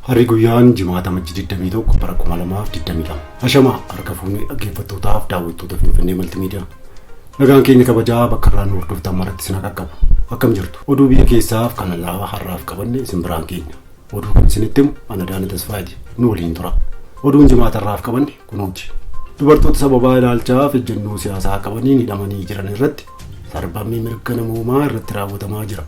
Harri guyyaan jimaata majjii 21 bara 2022. Ashamaa harka fuunee dhaggeeffattootaaf daawwattoota Finfinnee Maltiimiidiyaa. Nagaan keenya kabajaa bakka irraa nu hordoftan maratti isin qaqqabu. Akkam jirtu? Oduu biyya keessaaf kan alaabaa har'aaf qabanne isin biraan keenya. Oduu kan isinitti himu ana Daana Tasfaayti. Nu waliin tura. Oduun jimaata irraaf qabanne kunuuti. Dubartoota sababaa ilaalchaaf ejjennoo siyaasaa qabaniin hidhamanii jiran irratti sarbamni mirga namoomaa irratti raawwatamaa jira.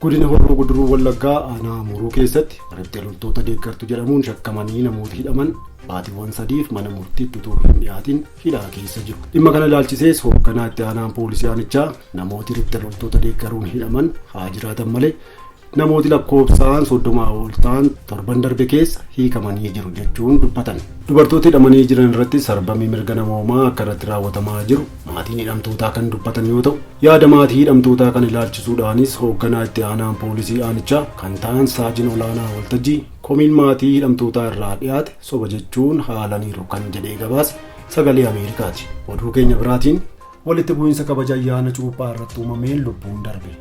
Godina Horroo Guduruu Wallaggaa aanaa Muruu keessatti riphxee loltoota deeggartu jedhamuun shakkamanii namoota hidhaman baatiiwwan 3 mana murtiitti utuu hin dhiyaatin hidhaa keessa jiru. Dhimma kana ilaalchisees hoogganaa itti aanaan poolisii aanichaa namooti riphxee loltoota deeggaruun hidhaman haa jiraatan malee namooti lakkoofsaan 30 ol ta'an torban darbe keessa hiikamanii jiru jechuun dubbatan. Dubartoota hidhamanii jiran irratti sarbamii mirga namoomaa akka irratti raawwatamaa jiru maatiin hidhamtootaa kan dubbatan yoo ta'u, yaada maatii hidhamtootaa kan ilaalchisuudhaanis hoogganaa itti aanaan poolisii aanichaa kan ta'an saajin olaanaa waltajjii komiin maatii hidhamtootaa irraa dhiyaate soba jechuun haalaniiru kan jedhee gabaasa sagalee Ameerikaati. Oduu keenya biraatiin walitti bu'iinsa kabaja ayyaana cuuphaa irratti uumameen lubbuun darbe.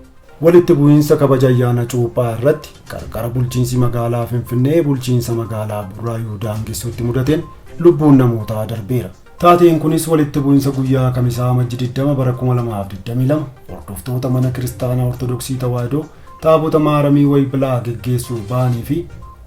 Walitti bu'iinsa kabaja ayyaana cuuphaa irratti qarqara bulchiinsi magaalaa Finfinnee bulchiinsa magaalaa Burraayuu daangessuutti mudateen lubbuun namootaa darbeera. Taateen kunis walitti bu'iinsa guyyaa Kamisaa Majjii 20 bara 2022 hordoftoota mana kiristaanaa Ortodoksii Tawaahidoo taabota maaramii Wayibilaa geggeessuuf ba'anii fi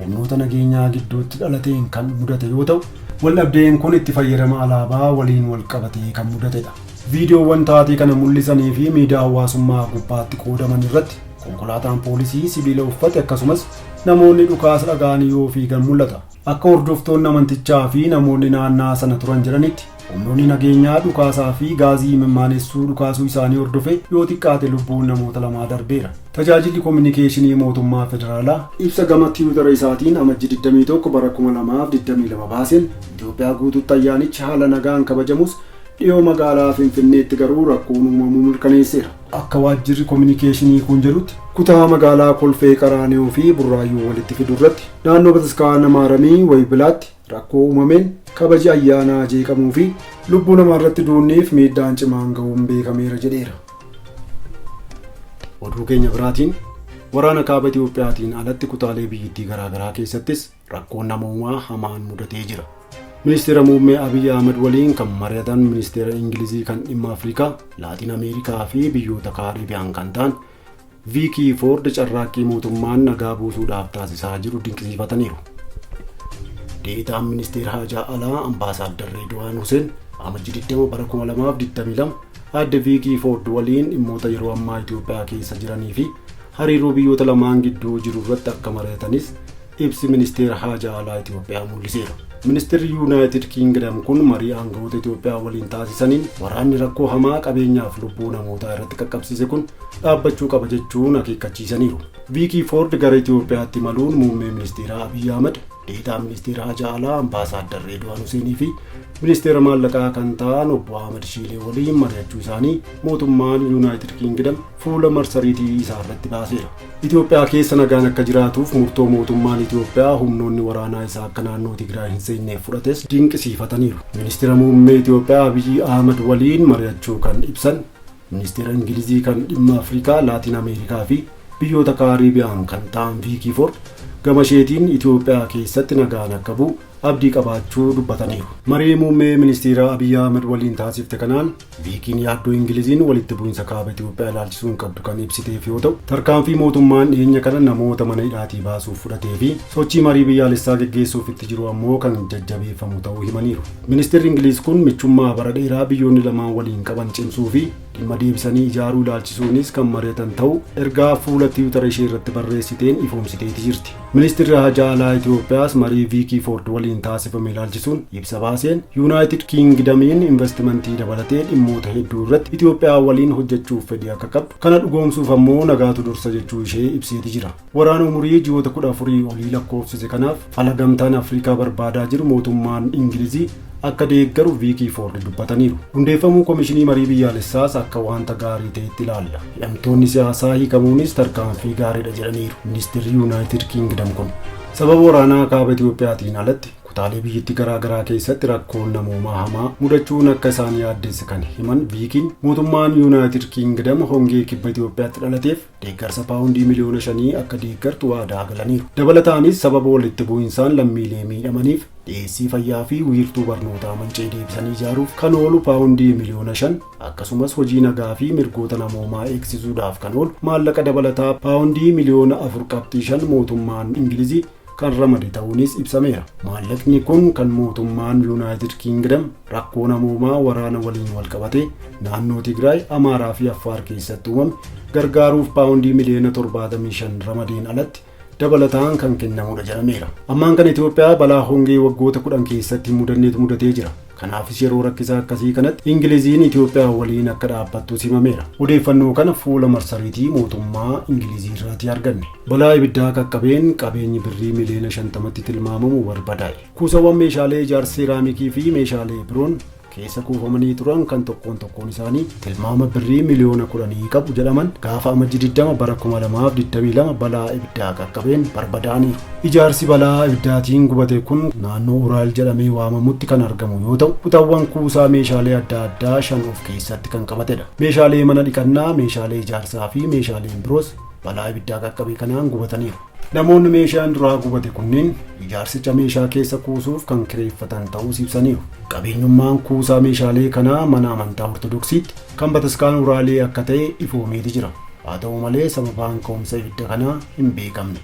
humnoota nageenyaa gidduutti dhalateen kan mudate yoo ta'u, waldhabdeen kun itti fayyadama alaabaa waliin wal qabatee kan mudatedha. Viidiyoowwan taatee kana mul'isanii fi miidiyaa hawaasummaa gubbaatti qoodaman irratti konkolaataan poolisii sibiila uffate akkasumas namoonni dhukaasa dhaga'anii yoo fiigan mul'ata. Akka hordoftoonni amantichaa fi namoonni naannaa sana turan jedhanitti humnoonni nageenyaa dhukaasaa fi gaazii mimmaanessuu dhukaasuu isaanii hordofe yoo xiqqaate lubbuun namoota lamaa darbeera. Tajaajilli kominikeeshinii mootummaa federaalaa ibsa gama tiwiitara isaatiin amajjii 21 bara 2022 baaseen Itoophiyaa guutuutti ayyaanichi haala nagaan kabajamus dhiyoo magaalaa Finfinneetti garuu rakkoon uumamuu mirkaneesseera. Akka waajjirri kominikeeshinii kun jedhutti kutaa magaalaa Kolfee Qaraanioo fi Burraayyuu walitti fiduu irratti naannoo Bataskaana Maaramii Wayibilaatti rakkoo uumameen kabaji ayyaanaa jeeqamuu fi lubbuu namaa irratti duunniif miidhaan cimaan ga'uun beekameera jedheera. Oduu keenya biraatiin waraana kaaba Itoophiyaatiin alatti kutaalee biyyattii garaagaraa keessattis rakkoon namoomaa hamaan mudatee jira. Ministeera muummee Abiy Ahmed waliin kan mari'atan ministeera Ingilizii kan dhimma Afrikaa, Laatiin Ameerikaa fi biyyoota Kaaribiyaan kan ta'an Viikii Foord carraaqqii mootummaan nagaa buusuudhaaf taasisaa jiru dinqisiifataniiru. Deetaan ministeera Haajaa Alaa Ambaasaadder Reedwaan Huseen amajjii 20 bara 2022 adde Viikii Foord waliin dhimmoota yeroo ammaa Itoophiyaa keessa jiranii fi hariiroo biyyoota lamaan gidduu jiru irratti akka mari'atanis ibsi ministeera Haajaa Alaa Itoophiyaa mul'iseera. Ministeerri Yuunaayitid Kiingdam kun marii aangawoota Itoophiyaa waliin taasisaniin waraanni rakkoo hamaa qabeenyaaf lubbuu namootaa irratti qaqqabsiise kun dhaabbachuu qaba jechuun akeekkachiisaniiru. Viikii Foord gara Itoophiyaatti imaluun muummee ministeera Abiy Ahmed, deetaa ministeera Haajaa Alaa Ambaasaadder Reedwaan Huseenii fi ministeera maallaqaa kan ta'an obbo Ahmed Shiilee waliin mari'achuu isaanii mootummaan Yuunaayitid Kiingdam fuula marsariitii isaa irratti baaseera. Itoophiyaa keessa nagaan akka jiraatuuf murtoo mootummaan Itoophiyaa humnoonni waraanaa isaa akka naannoo Tigraay hin seenneef fudhates dinqisiifataniiru. Ministeera muummee Itoophiyaa Abiy Ahmed waliin mari'achuu kan ibsan ministeera Ingilizii kan dhimma Afrikaa, Laatiin Ameerikaa fi biyyoota Kaaribiyaan kan ta'an Viikii Foord gama isheetiin Itoophiyaa keessatti nagaan akka bu'u abdii qabaachuu dubbataniiru. Marii muummee ministeera Abiy Ahmed waliin taasifte kanaan Viikiin yaaddoo Ingiliziin walitti bu'iinsa kaaba Itoophiyaa ilaalchisuun qabdu kan ibsiteef yoo ta'u, tarkaanfii mootummaan dhiyeenya kana namoota mana hidhaatii baasuuf fudhatee fi sochii marii biyyaalessaa geggeessuuf itti jiru ammoo kan jajjabeeffamu ta'uu himaniiru. Ministeerri Ingiliz kun michummaa bara dheeraa biyyoonni lamaan waliin qaban cimsuu fi dhimma deebisanii ijaaruu ilaalchisuunis kan mari'atan ta'uu ergaa fuula tiwiitara ishee irratti barreessiteen ifoomsiteeti jirti. Ministeerri Haajaa Alaa Itoophiyaas marii Viikii Foord waliin taasifame ilaalchisuun ibsa baaseen Yuunaayitid Kiingdamiin investimentii dabalatee dhimmoota hedduu irratti Itoophiyaa waliin hojjechuuf fedhii akka qabdu, kana dhugoomsuuf ammoo nagaatu dursa jechuu ishee ibseeti jira. Waraana umurii ji'oota 14 olii lakkoofsise kanaaf fala gamtaan Afrikaa barbaadaa jiru mootummaan Ingilizii akka deeggaru Viikii Foord dubbataniiru. Hundeeffamuu komishinii marii biyyaalessaas akka wanta gaarii ta'etti ilaalla. Hidhamtoonni siyaasaa hiikamuunis tarkaanfii gaariidha jedhaniiru ministeerri Yuunaayitid Kiingdam kun. Sababa waraanaa kaaba Itoophiyaatiin alatti kutaalee biyyattii garaagaraa keessatti rakkoon namoomaa hamaa mudachuun akka isaan yaaddeesse kan himan viikiin mootummaan yuunaayitid kiingdam hongee kibba Itoophiyaatti dhalateef deeggarsa paawundii miliyoona 5 akka deeggartu waadaa galaniiru. Dabalataanis sababa walitti bu'insaan lammiilee miidhamaniif dhiyeessii fayyaa fi wiirtuu barnootaa manca'ee deebisanii ijaaruuf kan oolu paawundii miliyoona 5 akkasumas hojii nagaa fi mirgoota namoomaa eegsisuudhaaf kan oolu maallaqa dabalataa paawundii miliyoona 4.5 mootummaan Ingilizii kan ramade ta'uunis ibsameera. Maallaqni kun kan mootummaan yuunaayitid kiingdam rakkoo namoomaa waraana waliin walqabate naannoo Tigraay, Amaaraa fi Affaar keessatti uumame gargaaruuf paawundii miliyoona 75 ramadeen alatti dabalataan kan kennamudha jedhameera. Ammaan kan Itoophiyaa balaa hongee waggoota 10 keessatti mudatee jira. Kanaafis yeroo rakkisaa akkasii kanatti Ingiliziin Itoophiyaa waliin akka dhaabbattu himameera. Odeeffannoo kana fuula marsariitii mootummaa Ingilizii irratti arganne. Balaa ibiddaa qaqqabeen qabeenyi birrii miliyoona 50tti tilmaamamu barbadaa'e. Kuusawwan meeshaalee ijaarsa seeraamikii fi meeshaalee biroon keessa kuufamanii turan kan tokkoon isaanii tilmaama birrii miliyoona 10 qabu jedhaman gaafa amajjii 20 bara 2022 balaa ibiddaa qaqqabeen barbadaa'aniiru. Ijaarsi balaa ibiddaatiin gubate kun naannoo Uraal jedhamee waamamutti kan argamu yoo ta'u, kutaawwan kuusaa meeshaalee adda addaa 5 of keessatti kan qabatedha. Meeshaalee mana dhiqannaa, meeshaalee ijaarsaa fi meeshaaleen biroos balaa ibiddaa qaqqabe kanaan gubataniiru. Namoonni meeshaan duraa gubate kunneen ijaarsicha meeshaa keessa kuusuuf kan kireeffatan ta'uu ibsaniiru. Qabeenyummaan kuusaa meeshaalee kanaa mana amantaa Ortodoksiitti kan Bataskaan Uraalee akka ta'e ifoomeeti jira. Haa ta'u malee sababaan ka'umsa ibidda kanaa hin beekamne.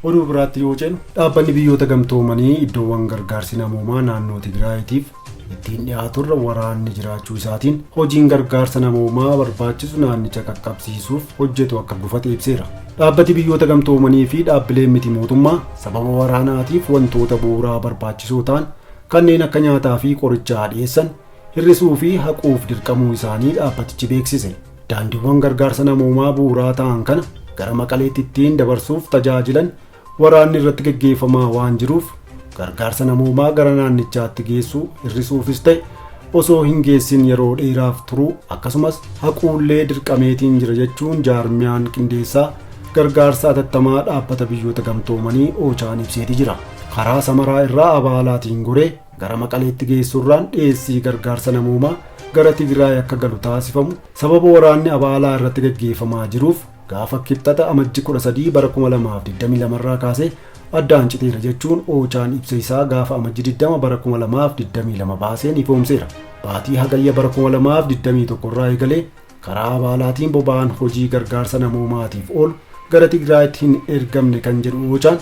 Oduu biraatti yoo jennu dhaabbanni biyyoota gamtoomanii iddoowwan gargaarsi namoomaa naannoo Tigraayiitiif ittiin dhiyaaturra waraanni jiraachuu isaatiin hojiin gargaarsa namoomaa barbaachisu naannicha qaqqabsiisuuf hojjetu akka gufate ibseera. Dhaabbati biyyoota gamtoomanii fi dhaabbileen miti mootummaa sababa waraanaatiif wantoota bu'uuraa barbaachisoo ta'an kanneen akka nyaataa fi qorichaa dhiyeessan hir'isuu fi haquuf dirqamuu isaanii dhaabbatichi beeksise. Daandiiwwan gargaarsa namoomaa bu'uuraa ta'an kana gara Maqaleetti ittiin dabarsuuf tajaajilan waraanni irratti gaggeeffamaa waan jiruuf gargaarsa namoomaa gara naannichaatti geessuu hir'isuufis ta'e osoo hin geessin yeroo dheeraaf turuu akkasumas haquullee dirqameetiin jira jechuun jaarmiyaan qindeessaa gargaarsa atattamaa dhaabbata biyyoota gamtoomanii Oochaan ibseeti jira. Karaa Samaraa irraa Abaalaatiin goree gara Maqaleetti geessuurraan dhiyeessii gargaarsa namoomaa gara Tigraay akka galu taasifamu sababa waraanni Abaalaa irratti gaggeeffamaa jiruuf gaafa kibxata amajjii 13 bara 2022 irraa kaasee addaan citeera jechuun Oochaan ibsa isaa gaafa amajjii 20 bara 2022 baaseen ifoomseera. Baatii hagayya bara 2021 irraa eegalee karaa Abaalaatiin boba'aan hojii gargaarsa namoomaatiif oolu gara Tigraayitti hin ergamne kan jedhu Oochaan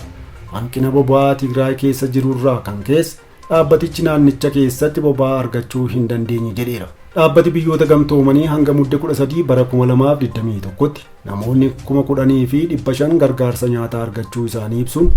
hanqina boba'aa Tigraay keessa jirurraa kan keessa dhaabbatichi naannicha keessatti boba'aa argachuu hin dandeenye jedheera. Dhaabbati biyyoota gamtoomanii hanga muddee 13 bara 2021tti namoonni 10,500 gargaarsa nyaataa argachuu isaanii ibsuun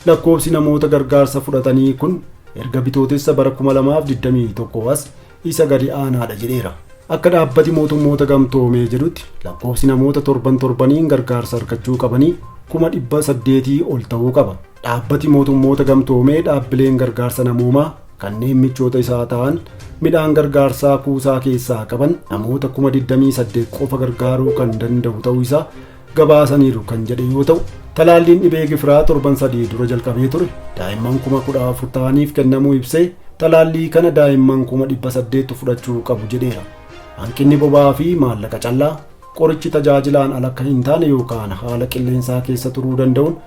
lakkoofsi namoota gargaarsa fudhatanii kun erga bitootessa bara 2021 as isa gadi aanaadha jedheera. Akka dhaabbati mootummoota gamtoomee jedhutti lakkoofsi namoota torbaniin gargaarsa argachuu qabanii 800 ol ta'uu qaba. Dhaabbati mootummoota gamtoomee dhaabbileen gargaarsa namoomaa kanneen michoota isaa ta'an midhaan gargaarsaa kuusaa keessaa qaban namoota 28,000 qofa gargaaruu kan danda'u ta'uu isaa gabaasaniiru kan jedhe yoo ta'u, talaalliin dhibee gifiraa 3 dura jalqabee ture daa'imman 14,000 ta'aniif kennamuu ibsee talaallii kana daa'imman 800 fudhachuu qabu jedheera. Hanqinni boba'aa fi maallaqa callaa qorichi tajaajilaan ala akka hin taane yookaan haala qilleensaa keessa turuu danda'uun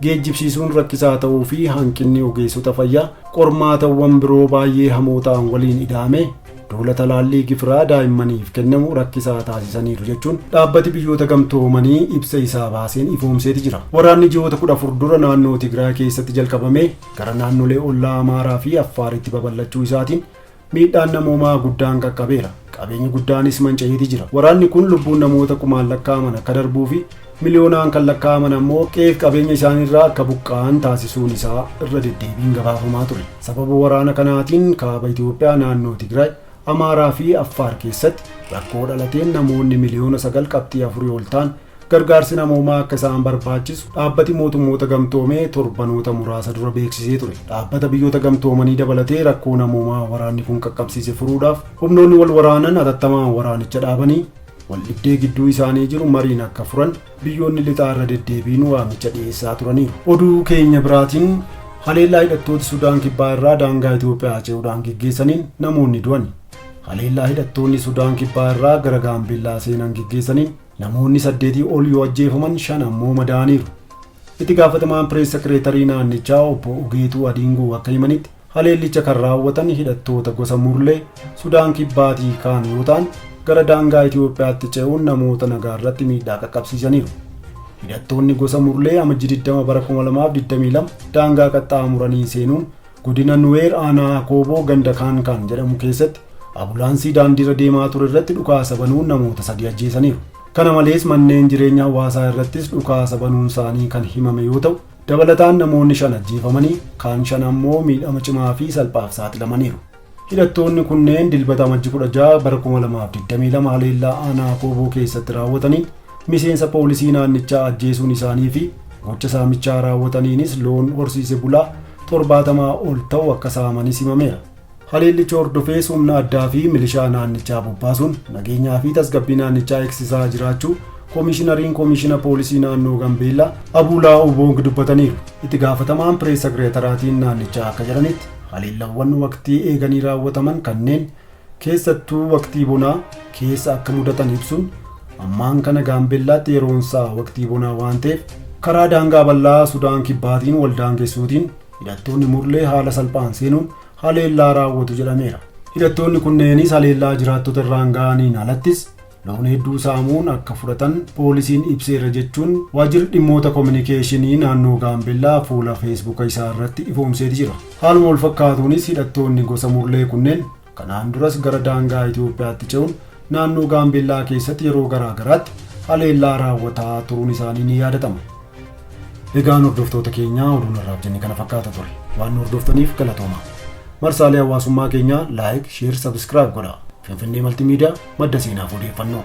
geejjibsiisuun rakkisaa ta'uu fi hanqinni ogeessota fayyaa qormaatawwan biroo baay'ee hamoo ta'an waliin ida'ame duula talaallii gifiraa daa'immaniif kennamu rakkisaa taasisaniiru jechuun dhaabbati biyyoota gamtoomanii ibsa isaa baaseen ifoomseeti jira. Waraanni ji'oota 14 dura naannoo Tigraay keessatti jalqabame gara naannolee ollaa Amaaraa fi Affaaritti babal'achuu isaatiin miidhaan namoomaa guddaan qaqqabeera. Qabeenyi guddaanis manca'eeti jira. Waraanni kun lubbuun namoota kumaan lakkaa'aman akka darbuu fi miliyoonaan kan lakkaa'aman ammoo qe'ee qabeenya isaaniirraa akka buqqa'an taasisuun isaa irra deddeebiin gabaafamaa ture. Sababa waraana kanaatiin kaaba Itoophiyaa naannoo Tigraay, Amaaraa fi Affaar keessatti rakkoo dhalateen namoonni miliyoona 9.4 ol ta'an gargaarsi namoomaa akka isaan barbaachisu dhaabbati mootummoota gamtoomee torbanoota muraasa dura beeksisee ture. Dhaabbata biyyoota gamtoomanii dabalatee rakkoo namoomaa waraanni kun qaqqabsiise furuudhaaf humnoonni wal waraanan atattamaan waraanicha dhaabanii waldhibdee gidduu isaanii jiru mariin akka furan biyyoonni lixaa irra deddeebiin waamicha dhiyeessaa turaniiru. Oduu keenya biraatiin Haleellaa hidhattoota Sudaan kibbaa irraa daangaa Itoophiyaa ce'uudhaan geggeessaniin namoonni du'an. Haleellaa hidhattoonni Sudaan kibbaa irraa gara Gaambeellaa seenan geggeessaniin namoonni 8 ol yoo ajjeefaman 5 ammoo madaa'aniiru. Itti gaafatamaan pirees sekireetarii naannichaa obbo Ugeetuu Adiingoo akka himanitti haleellicha kan raawwatan hidhattoota gosa Murlee Sudaan kibbaatii kaan yoo ta'an gara daangaa Itoophiyaatti ce'uun namoota nagaa irratti miidhaa qaqqabsiisaniiru. Hidhattoonni gosa Murlee amajjii 20 bara 2022 daangaa qaxxaamuranii seenuun godina Nuweer aanaa Kooboo ganda kaan jedhamu keessatti ambulaansii daandiirra deemaa ture irratti dhukaasa banuun namoota 3 ajjeesaniiru. Kana malees manneen jireenya hawaasaa irrattis dhukaasa banuun isaanii kan himame yoo ta'u, dabalataan namoonni 5 ajjeefamanii kaan 5 ammoo miidhama cimaa fi salphaaf saaxilamaniiru. Hidhattoonni kunneen dilbata amajjii 16 bara 2022 haleellaa aanaa Kooboo keessatti raawwataniin miseensa poolisii naannichaa ajjeesuun isaanii fi gocha saamichaa raawwataniinis loon horsiise bulaa 70 ol ta'u akka saamanis himameera. Haleellicha hordofee humna addaa fi milishaa naannichaa bobbaasuun nageenyaa fi tasgabbii naannichaa eegsisaa jiraachuu Koomishinariin Koomishina Poolisii Naannoo Gaambeellaa Abulaa Uboong dubbataniiru. Itti gaafatamaan pirees sekireetaraatiin naannichaa akka jedhanitti haleellawwan waqtii eeganii raawwataman kanneen keessattuu waqtii bonaa keessa akka mudatan ibsuun ammaan kana Gaambeellaatti yeroonsaa waqtii bonaa waan ta'eef karaa daangaa bal'aa Sudaan kibbaatiin wal daangessuutiin hidhattoonni Murlee haala salphaan seenuun haleellaa raawwatu jedhameera. Hidhattoonni kunneenis haleellaa jiraattota irraan ga'aniin alattis loon hedduu saamuun akka fudhatan poolisiin ibseera jechuun waajjirri dhimmoota koominikeeshinii naannoo Gaambeellaa fuula feesbuuka isaa irratti ifoomseeti jira. Haaluma wal fakkaatuunis hidhattoonni gosa Murlee kunneen kanaan duras gara daangaa Itoophiyaatti ce'uun naannoo Gaambeellaa keessatti yeroo garaa garaatti haleellaa raawwataa turuun isaanii ni yaadatama. Egaan hordoftoota keenyaa oduun irraaf jenne kana fakkaata ture. Waan hordoftaniif galatooma. Marsaalee hawaasummaa keenyaa laayik, sheer, sabskiraayib godhaa. Finfinnee Maltiimiidiyaa madda seenaaf odeeffannoo.